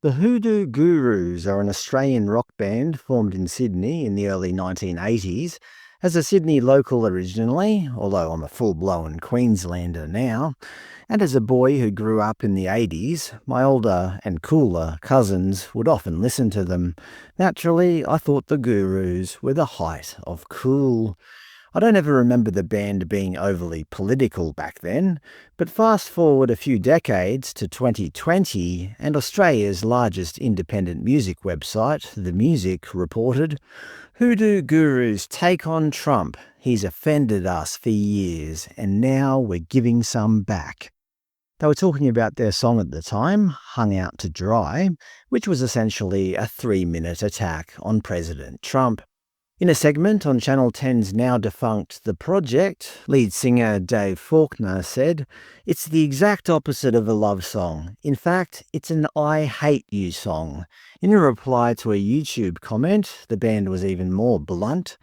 The Hoodoo Gurus are an Australian rock band formed in Sydney in the early 1980s. As a Sydney local originally, although I'm a full-blown Queenslander now, and as a boy who grew up in the 80s, my older and cooler cousins would often listen to them. Naturally, I thought the Gurus were the height of cool. I don't ever remember the band being overly political back then, but fast forward a few decades to 2020, and Australia's largest independent music website, The Music, reported, "Hoodoo Gurus take on Trump. He's offended us for years, and now we're giving some back." They were talking about their song at the time, Hung Out to Dry, which was essentially a 3-minute attack on President Trump. In a segment on Channel 10's now-defunct The Project, lead singer Dave Faulkner said, "It's the exact opposite of a love song. In fact, it's an I hate you song." In a reply to a YouTube comment, the band was even more blunt.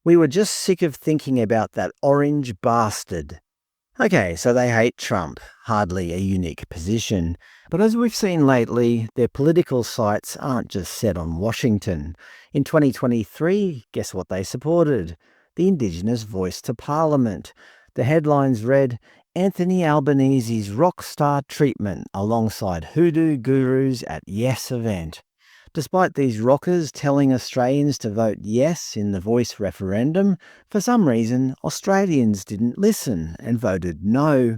"We were just sick of thinking about that orange bastard." Okay, so they hate Trump. Hardly a unique position. But as we've seen lately, their political sights aren't just set on Washington. In 2023, guess what they supported? The Indigenous voice to Parliament. The headlines read, "Anthony Albanese's rock star treatment alongside Hoodoo Gurus at Yes event." Despite these rockers telling Australians to vote yes in the voice referendum, for some reason Australians didn't listen and voted no.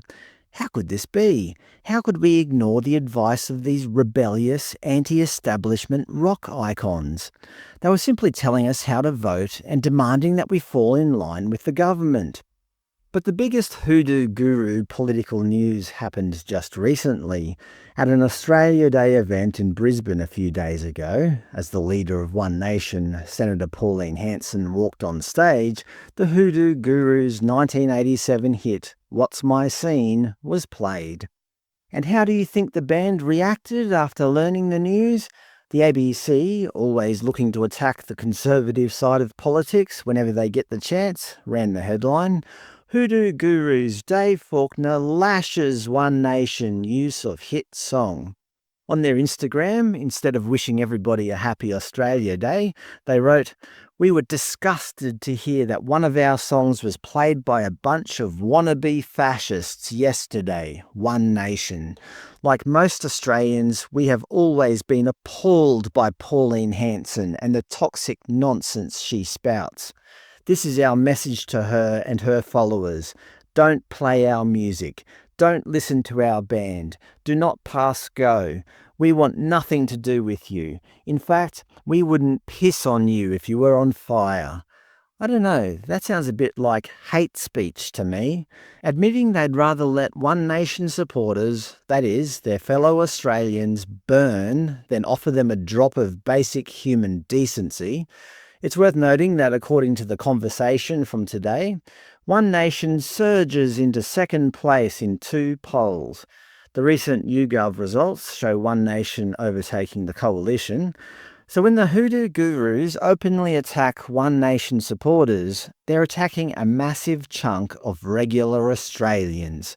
How could this be? How could we ignore the advice of these rebellious, anti-establishment rock icons? They were simply telling us how to vote and demanding that we fall in line with the government. But the biggest Hoodoo Guru political news happened just recently. At an Australia Day event in Brisbane a few days ago, as the leader of One Nation, Senator Pauline Hanson, walked on stage, the Hoodoo Gurus' 1987 hit, What's My Scene, was played. And how do you think the band reacted after learning the news? The ABC, always looking to attack the conservative side of politics whenever they get the chance, ran the headline, "Hoodoo Gurus Dave Faulkner lashes One Nation use of hit song." On their Instagram, instead of wishing everybody a happy Australia Day, they wrote, "We were disgusted to hear that one of our songs was played by a bunch of wannabe fascists yesterday, One Nation. Like most Australians, we have always been appalled by Pauline Hanson and the toxic nonsense she spouts. This is our message to her and her followers. Don't play our music. Don't listen to our band. Do not pass go. We want nothing to do with you. In fact, we wouldn't piss on you if you were on fire." I don't know, that sounds a bit like hate speech to me. Admitting they'd rather let One Nation supporters, that is, their fellow Australians, burn than offer them a drop of basic human decency. It's worth noting that according to The Conversation from today, One Nation surges into second place in 2 polls. The recent YouGov results show One Nation overtaking the coalition. So when the Hoodoo Gurus openly attack One Nation supporters, they're attacking a massive chunk of regular Australians.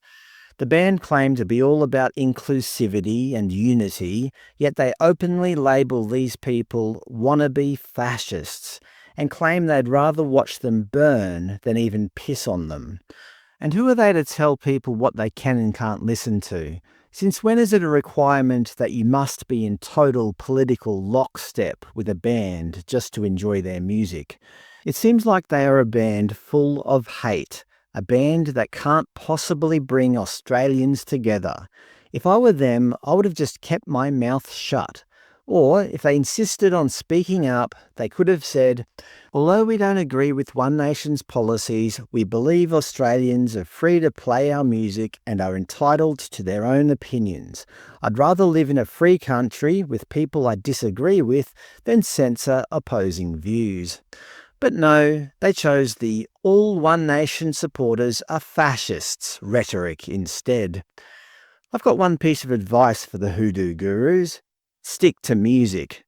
The band claimed to be all about inclusivity and unity, yet they openly label these people wannabe fascists and claim they'd rather watch them burn than even piss on them. And who are they to tell people what they can and can't listen to? Since when is it a requirement that you must be in total political lockstep with a band just to enjoy their music? It seems like they are a band full of hate. A band that can't possibly bring Australians together. If I were them, I would have just kept my mouth shut. Or, if they insisted on speaking up, they could have said, "Although we don't agree with One Nation's policies, we believe Australians are free to play our music and are entitled to their own opinions. I'd rather live in a free country with people I disagree with than censor opposing views." But no, they chose the "all One Nation supporters are fascists" rhetoric instead. I've got one piece of advice for the Hoodoo Gurus. Stick to music.